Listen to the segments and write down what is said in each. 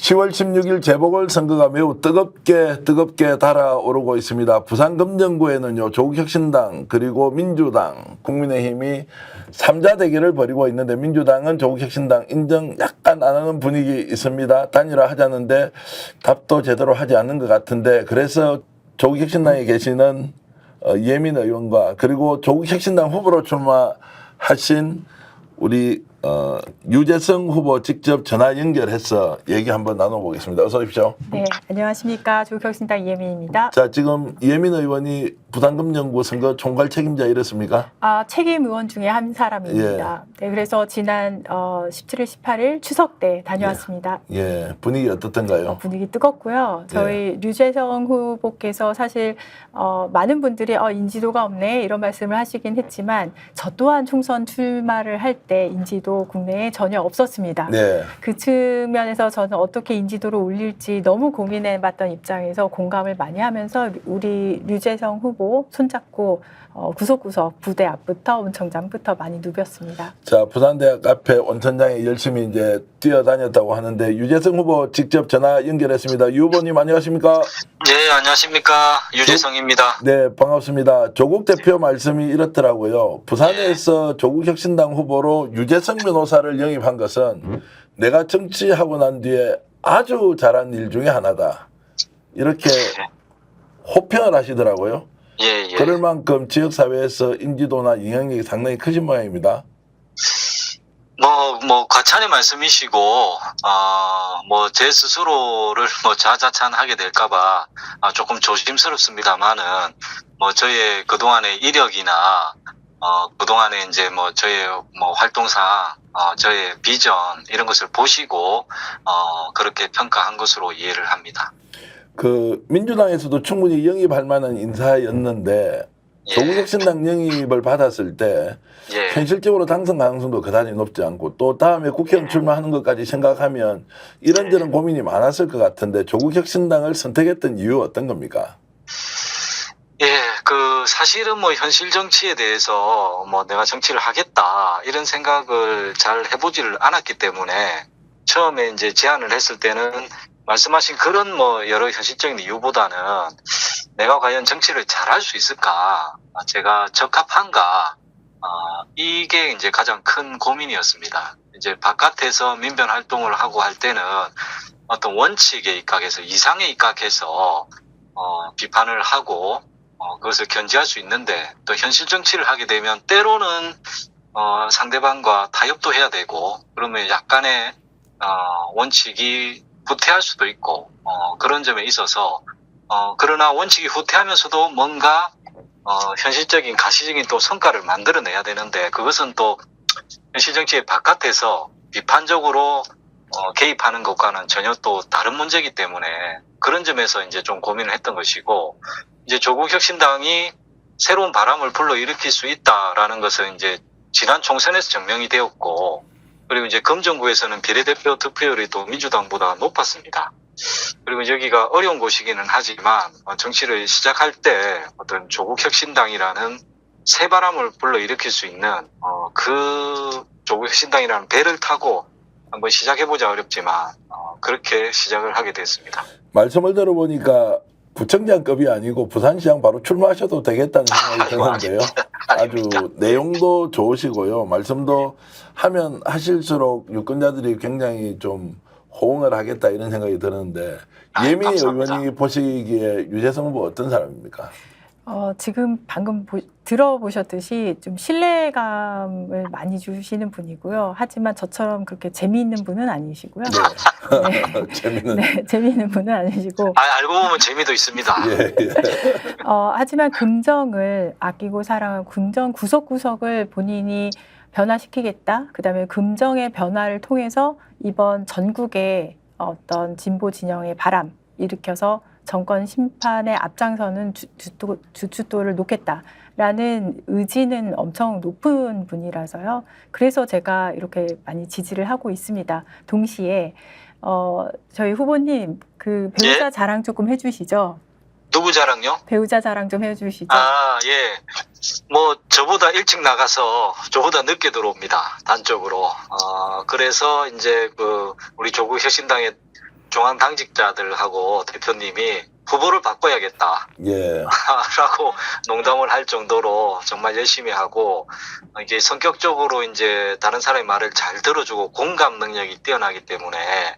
10월 16일 재보궐선거가 매우 뜨겁게 달아오르고 있습니다. 부산금정구에는요, 조국혁신당 그리고 민주당, 국민의힘이 3자 대결을 벌이고 있는데 민주당은 조국혁신당 인정 약간 안 하는 분위기 있습니다. 단일화하자는데 답도 제대로 하지 않는 것 같은데, 그래서 조국혁신당에 계시는 예민 의원과 그리고 조국혁신당 후보로 출마하신 우리 유재성 후보 직접 전화 연결해서 얘기 한번 나눠보겠습니다. 어서 오십시오. 네, 안녕하십니까. 조국혁신당 이예민입니다. 자, 지금 예민 의원이 부산금정구 선거 총괄 책임자 이렇습니까? 책임 의원 중에 한 사람입니다. 네, 그래서 지난 17일, 18일 추석 때 다녀왔습니다. 예, 분위기 어떻던가요? 분위기 뜨겁고요. 저희 류재성 후보께서 사실 많은 분들이 인지도가 없네 이런 말씀을 하시긴 했지만 저 또한 총선 출마를 할 때 인지도 국내에 전혀 없었습니다. 네. 그 측면에서 저는 어떻게 인지도를 올릴지 너무 고민해봤던 입장에서 공감을 많이 하면서 우리 류재성 후보 손잡고 구석구석 부대 앞부터 온천장부터 많이 누볐습니다. 자, 부산대학 앞에 온천장에 열심히 이제 뛰어다녔다고 하는데 유재성 후보 직접 전화 연결했습니다. 유 후보님 안녕하십니까? 네, 안녕하십니까. 유재성입니다. 네, 반갑습니다. 조국 대표 말씀이 이렇더라고요. 부산에서 조국혁신당 후보로 유재성 변호사를 영입한 것은 내가 정치하고 난 뒤에 아주 잘한 일 중에 하나다. 이렇게 호평을 하시더라고요. 예. 그럴 만큼 지역사회에서 인지도나 영향력이 상당히 크신 모양입니다. 과찬의 말씀이시고, 제 스스로를 자자찬하게 될까봐, 조금 조심스럽습니다만은, 저의 그동안의 이력이나, 그동안에 이제 저의 활동상, 저의 비전, 이런 것을 보시고, 그렇게 평가한 것으로 이해를 합니다. 민주당에서도 충분히 영입할 만한 인사였는데, 조국혁신당 영입을 받았을 때 현실적으로 당선 가능성도 그다지 높지 않고 또 다음에 국회의원 출마하는 것까지 생각하면 이런저런 고민이 많았을 것 같은데 조국혁신당을 선택했던 이유 어떤 겁니까? 사실은 현실 정치에 대해서 내가 정치를 하겠다 이런 생각을 잘 해보지를 않았기 때문에 처음에 이제 제안을 했을 때는 말씀하신 그런 여러 현실적인 이유보다는 내가 과연 정치를 잘할 수 있을까? 제가 적합한가? 이게 이제 가장 큰 고민이었습니다. 이제 바깥에서 민변 활동을 하고 할 때는 어떤 원칙에 입각해서 이상에 입각해서 비판을 하고 그것을 견지할 수 있는데 또 현실 정치를 하게 되면 때로는 상대방과 타협도 해야 되고 그러면 약간의 원칙이 후퇴할 수도 있고 그런 점에 있어서 그러나 원칙이 후퇴하면서도 뭔가 현실적인 가시적인 또 성과를 만들어내야 되는데 그것은 또 현실 정치의 바깥에서 비판적으로 개입하는 것과는 전혀 또 다른 문제이기 때문에 그런 점에서 이제 좀 고민을 했던 것이고 이제 조국혁신당이 새로운 바람을 불러일으킬 수 있다라는 것은 이제 지난 총선에서 증명이 되었고 그리고 이제 금정구에서는 비례대표 득표율이 또 민주당보다 높았습니다. 그리고 여기가 어려운 곳이기는 하지만 정치를 시작할 때 어떤 조국혁신당이라는 새 바람을 불러일으킬 수 있는 그 조국혁신당이라는 배를 타고 한번 시작해보자 어렵지만 그렇게 시작을 하게 됐습니다. 말씀을 들어보니까 구청장급이 아니고 부산시장 바로 출마하셔도 되겠다는 생각이 드는데요. 아주 내용도 좋으시고요. 말씀도 하면 하실수록 유권자들이 굉장히 좀 호응을 하겠다 이런 생각이 드는데 예민 의원이 보시기에 유재성 후보 어떤 사람입니까? 지금 방금 들어보셨듯이 좀 신뢰감을 많이 주시는 분이고요. 하지만 저처럼 그렇게 재미있는 분은 아니시고요. 재미있는 분은 아니시고. 알고 보면 재미도 있습니다. 하지만 긍정을 아끼고 사랑하는 긍정 구석구석을 본인이 변화시키겠다. 그다음에 긍정의 변화를 통해서 이번 전국의 어떤 진보 진영의 바람 일으켜서 정권 심판에 앞장서는 주춧돌을 놓겠다라는 의지는 엄청 높은 분이라서요. 그래서 제가 이렇게 많이 지지를 하고 있습니다. 동시에 저희 후보님 그 배우자 자랑 조금 해주시죠. 누구 자랑요? 배우자 자랑 좀 해주시죠. 저보다 일찍 나가서 저보다 늦게 들어옵니다. 단적으로. 그래서 이제 우리 조국혁신당의 중앙 당직자들하고 대표님이 후보를 바꿔야겠다. 예. 라고 농담을 할 정도로 정말 열심히 하고, 이게 성격적으로 이제 다른 사람의 말을 잘 들어주고 공감 능력이 뛰어나기 때문에,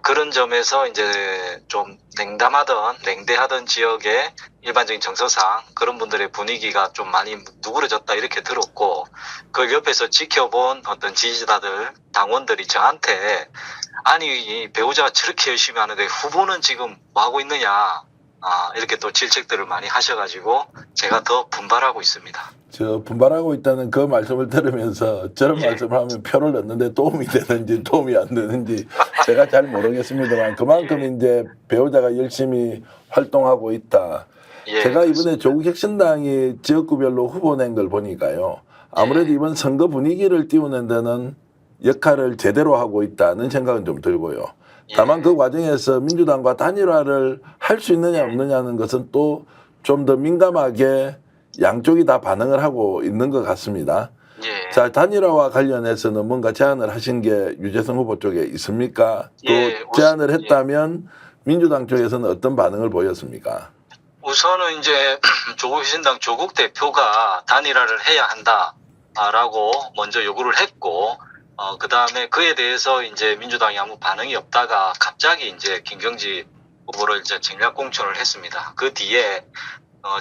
그런 점에서 이제 좀 냉대하던 지역의 일반적인 정서상 그런 분들의 분위기가 좀 많이 누그러졌다 이렇게 들었고, 그 옆에서 지켜본 어떤 지지자들, 당원들이 저한테 아니 이 배우자가 저렇게 열심히 하는데 후보는 지금 뭐 하고 있느냐, 이렇게 또 질책들을 많이 하셔가지고 제가 더 분발하고 있습니다. 저 분발하고 있다는 그 말씀을 들으면서 저런 예. 말씀을 하면 표를 넣는데 도움이 되는지 도움이 안 되는지 제가 잘 모르겠습니다만 그만큼 이제 배우자가 열심히 활동하고 있다. 예, 제가 이번에 그렇습니다. 조국혁신당이 지역구별로 후보 낸 걸 보니까요. 아무래도 예. 이번 선거 분위기를 띄우는 데는 역할을 제대로 하고 있다는 생각은 좀 들고요. 다만 예. 그 과정에서 민주당과 단일화를 할 수 있느냐 없느냐는 것은 또 좀 더 민감하게 양쪽이 다 반응을 하고 있는 것 같습니다. 예. 자, 단일화와 관련해서는 뭔가 제안을 하신 게 유재석 후보 쪽에 있습니까? 또 예, 제안을 예. 했다면 민주당 쪽에서는 어떤 반응을 보였습니까? 우선은 이제 조국혁신당 조국 대표가 단일화를 해야 한다라고 먼저 요구를 했고, 그 다음에 그에 대해서 이제 민주당이 아무 반응이 없다가 갑자기 이제 김경지 후보를 이제 전략 공천을 했습니다. 그 뒤에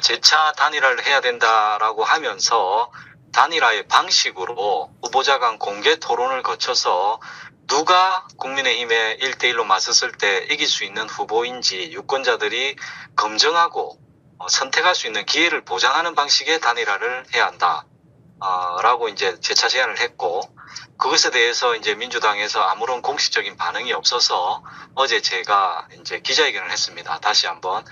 재차 단일화를 해야 된다라고 하면서 단일화의 방식으로 후보자 간 공개 토론을 거쳐서 누가 국민의힘에 1대1로 맞섰을 때 이길 수 있는 후보인지 유권자들이 검증하고 선택할 수 있는 기회를 보장하는 방식의 단일화를 해야 한다. 라고 이제 재차 제안을 했고, 그것에 대해서 이제 민주당에서 아무런 공식적인 반응이 없어서 어제 제가 이제 기자회견을 했습니다. 다시 한번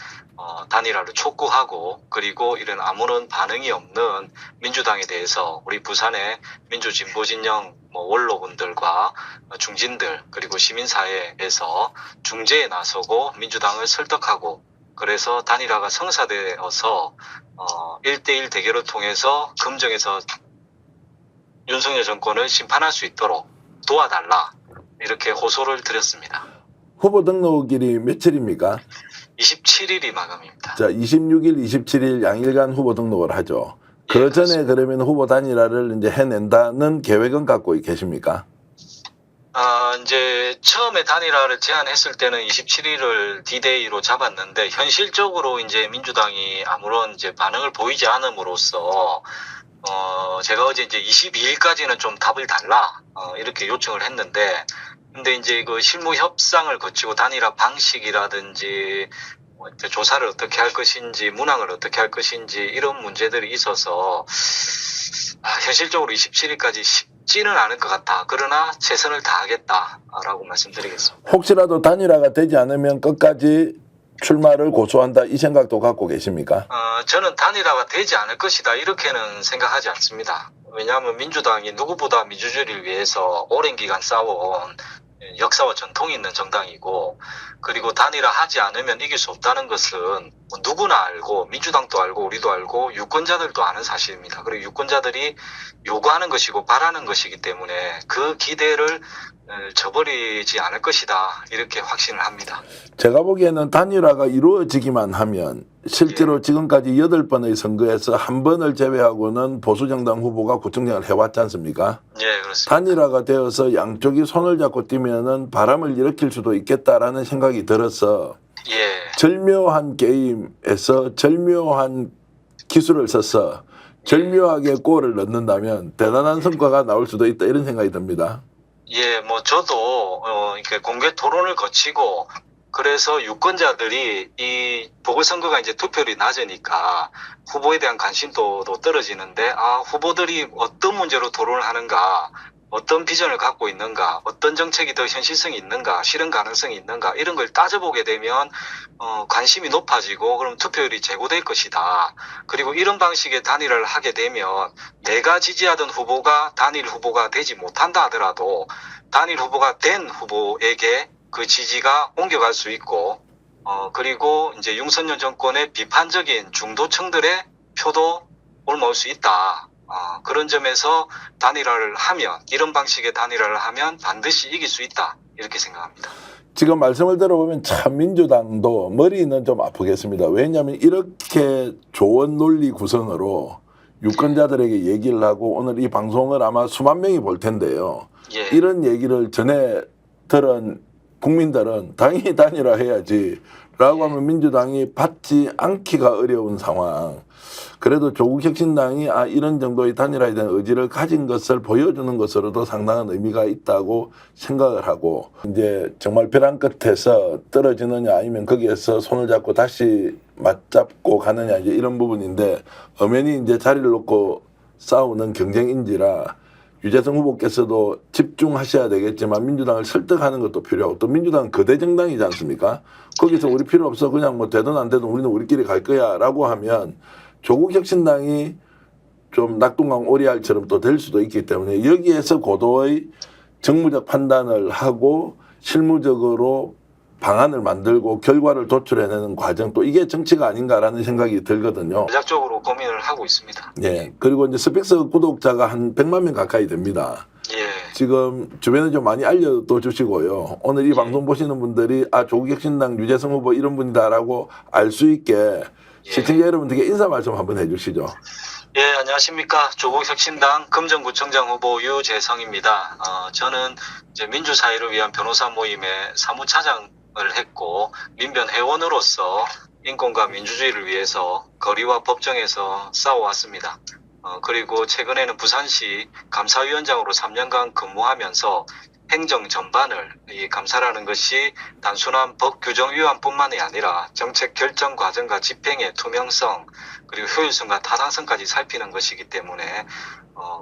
단일화를 촉구하고, 그리고 이런 아무런 반응이 없는 민주당에 대해서 우리 부산의 민주진보진영 원로분들과 중진들 그리고 시민사회에서 중재에 나서고 민주당을 설득하고, 그래서 단일화가 성사되어서 1대1 대결을 통해서 금정에서 윤석열 정권을 심판할 수 있도록 도와달라, 이렇게 호소를 드렸습니다. 후보 등록일이 며칠입니까? 27일이 마감입니다. 자, 26일, 27일 양일간 후보 등록을 하죠. 그 예, 전에 그러면 후보 단일화를 이제 해낸다는 계획은 갖고 계십니까? 이제 처음에 단일화를 제안했을 때는 27일을 D-Day로 잡았는데, 현실적으로 이제 민주당이 아무런 이제 반응을 보이지 않음으로써 제가 어제 이제 22일까지는 좀 답을 달라, 이렇게 요청을 했는데, 근데 이제 그 실무 협상을 거치고 단일화 방식이라든지 조사를 어떻게 할 것인지 문항을 어떻게 할 것인지 이런 문제들이 있어서 현실적으로 27일까지 쉽지는 않을 것 같다. 그러나 최선을 다하겠다라고 말씀드리겠습니다. 혹시라도 단일화가 되지 않으면 끝까지 출마를 고수한다 이 생각도 갖고 계십니까? 저는 단일화가 되지 않을 것이다 이렇게는 생각하지 않습니다. 왜냐하면 민주당이 누구보다 민주주의를 위해서 오랜 기간 싸워온 역사와 전통이 있는 정당이고, 그리고 단일화하지 않으면 이길 수 없다는 것은 누구나 알고, 민주당도 알고 우리도 알고 유권자들도 아는 사실입니다. 그리고 유권자들이 요구하는 것이고 바라는 것이기 때문에 그 기대를 저버리지 않을 것이다 이렇게 확신을 합니다. 제가 보기에는 단일화가 이루어지기만 하면 실제로 지금까지 8번의 선거에서 한 번을 제외하고는 보수정당 후보가 구청장을 해왔지 않습니까? 예, 그렇습니다. 단일화가 되어서 양쪽이 손을 잡고 뛰면은 바람을 일으킬 수도 있겠다라는 생각이 들어서 예, 절묘한 게임에서 절묘한 기술을 써서 절묘하게 골을 넣는다면 대단한 성과가 나올 수도 있다 이런 생각이 듭니다. 예, 저도 이렇게 공개 토론을 거치고, 그래서 유권자들이 이 보궐선거가 이제 투표율이 낮으니까 후보에 대한 관심도도 떨어지는데, 후보들이 어떤 문제로 토론을 하는가, 어떤 비전을 갖고 있는가, 어떤 정책이 더 현실성이 있는가, 실현 가능성이 있는가, 이런 걸 따져보게 되면 관심이 높아지고 그럼 투표율이 제고될 것이다. 그리고 이런 방식의 단일화를 하게 되면 내가 지지하던 후보가 단일 후보가 되지 못한다 하더라도 단일 후보가 된 후보에게 그 지지가 옮겨갈 수 있고, 그리고 이제 윤석열 정권의 비판적인 중도층들의 표도 올라올 수 있다. 그런 점에서 단일화를 하면, 이런 방식의 단일화를 하면 반드시 이길 수 있다 이렇게 생각합니다. 지금 말씀을 들어보면 참 민주당도 머리는 좀 아프겠습니다. 왜냐하면 이렇게 좋은 논리 구성으로 유권자들에게 얘기를 하고 오늘 이 방송을 아마 수만 명이 볼 텐데요. 예. 이런 얘기를 전에 들은 국민들은 당연히 단일화해야지 라고 하면 민주당이 받지 않기가 어려운 상황. 그래도 조국혁신당이 이런 정도의 단일화에 대한 의지를 가진 것을 보여주는 것으로도 상당한 의미가 있다고 생각을 하고 이제 정말 벼랑 끝에서 떨어지느냐 아니면 거기에서 손을 잡고 다시 맞잡고 가느냐 이제 이런 부분인데 엄연히 이제 자리를 놓고 싸우는 경쟁인지라 유재석 후보께서도 집중하셔야 되겠지만 민주당을 설득하는 것도 필요하고 또 민주당은 거대 정당이지 않습니까? 거기서 우리 필요 없어 그냥 뭐 되든 안 되든 우리는 우리끼리 갈 거야 라고 하면 조국혁신당이 좀 낙동강 오리알처럼 또 될 수도 있기 때문에 여기에서 고도의 정무적 판단을 하고 실무적으로 방안을 만들고 결과를 도출해내는 과정 또 이게 정치가 아닌가라는 생각이 들거든요. 전략적으로 고민을 하고 있습니다. 예. 그리고 이제 스펙스 구독자가 한 100만 명 가까이 됩니다. 예. 지금 주변에 좀 많이 알려도 주시고요. 오늘 이 방송 보시는 분들이 조국혁신당 유재석 후보 이런 분이다라고 알 수 있게 시청자 여러분들께 인사 말씀 한번 해주시죠. 예, 안녕하십니까. 조국혁신당 금정구청장 후보 유재성입니다. 저는 이제 민주사회를 위한 변호사 모임의 사무차장을 했고 민변 회원으로서 인권과 민주주의를 위해서 거리와 법정에서 싸워왔습니다. 그리고 최근에는 부산시 감사위원장으로 3년간 근무하면서 행정 전반을 이 감사라는 것이 단순한 법 규정 위반뿐만이 아니라 정책 결정 과정과 집행의 투명성 그리고 효율성과 타당성까지 살피는 것이기 때문에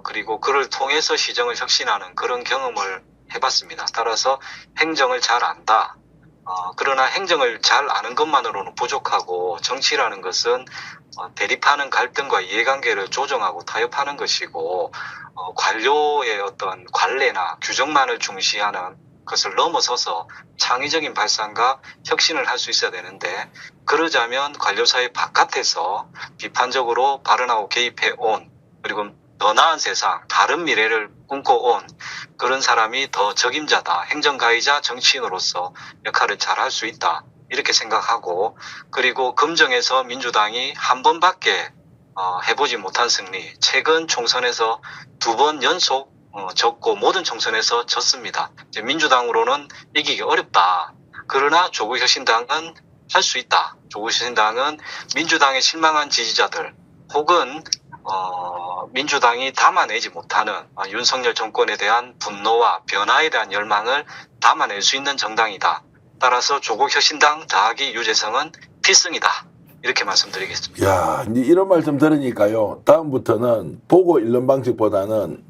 그리고 그를 통해서 시정을 혁신하는 그런 경험을 해봤습니다. 따라서 행정을 잘 안다. 그러나 행정을 잘 아는 것만으로는 부족하고 정치라는 것은 대립하는 갈등과 이해관계를 조정하고 타협하는 것이고 관료의 어떤 관례나 규정만을 중시하는 것을 넘어서서 창의적인 발상과 혁신을 할 수 있어야 되는데 그러자면 관료사회 바깥에서 비판적으로 발언하고 개입해 온 그리고 더 나은 세상, 다른 미래를 꿈꿔온 그런 사람이 더 적임자다. 행정가이자 정치인으로서 역할을 잘 할 수 있다. 이렇게 생각하고 그리고 금정에서 민주당이 한 번밖에 해보지 못한 승리. 최근 총선에서 2번 연속 졌고 모든 총선에서 졌습니다. 이제 민주당으로는 이기기 어렵다. 그러나 조국혁신당은 할 수 있다. 조국혁신당은 민주당에 실망한 지지자들 혹은 민주당이 담아내지 못하는 윤석열 정권에 대한 분노와 변화에 대한 열망을 담아낼 수 있는 정당이다. 따라서 조국혁신당 더하기 유재성은 필승이다. 이렇게 말씀드리겠습니다. 야, 이제 이런 말씀 들으니까요. 다음부터는 보고 읽는 방식보다는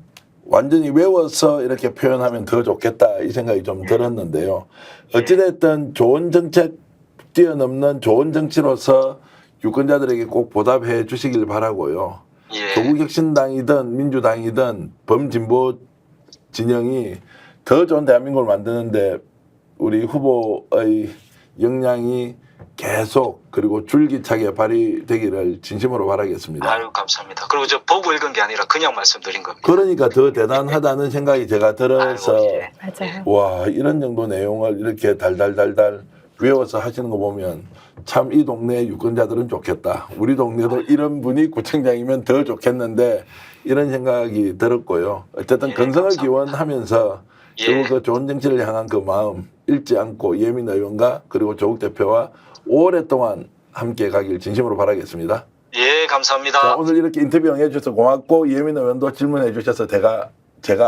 완전히 외워서 이렇게 표현하면 더 좋겠다 이 생각이 좀 들었는데요. 어찌됐든 좋은 정책 뛰어넘는 좋은 정치로서 유권자들에게 꼭 보답해 주시길 바라고요. 예. 조국혁신당이든 민주당이든 범진보 진영이 더 좋은 대한민국을 만드는데 우리 후보의 역량이 계속 그리고 줄기차게 발휘되기를 진심으로 바라겠습니다. 아유, 감사합니다. 그리고 저 보고 읽은 게 아니라 그냥 말씀드린 겁니다. 그러니까 더 대단하다는 생각이 제가 들어서 아이고, 예. 맞아요. 와 이런 정도 내용을 이렇게 달달달달 외워서 하시는 거 보면 참 이 동네 유권자들은 좋겠다. 우리 동네도 이런 분이 구청장이면 더 좋겠는데 이런 생각이 들었고요. 어쨌든 예, 건성을 감사합니다. 기원하면서 예. 결국 그 좋은 정치를 향한 그 마음 잃지 않고 이혜민 의원과 그리고 조국 대표와 오랫동안 함께 가길 진심으로 바라겠습니다. 예, 감사합니다. 자, 오늘 이렇게 인터뷰 응해주셔서 고맙고 이혜민 의원도 질문해 주셔서 제가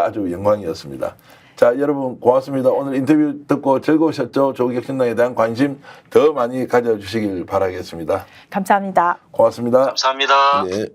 아주 영광이었습니다. 자, 여러분 고맙습니다. 오늘 인터뷰 듣고 즐거우셨죠? 조국혁신당에 대한 관심 더 많이 가져주시길 바라겠습니다. 감사합니다. 고맙습니다. 감사합니다. 네.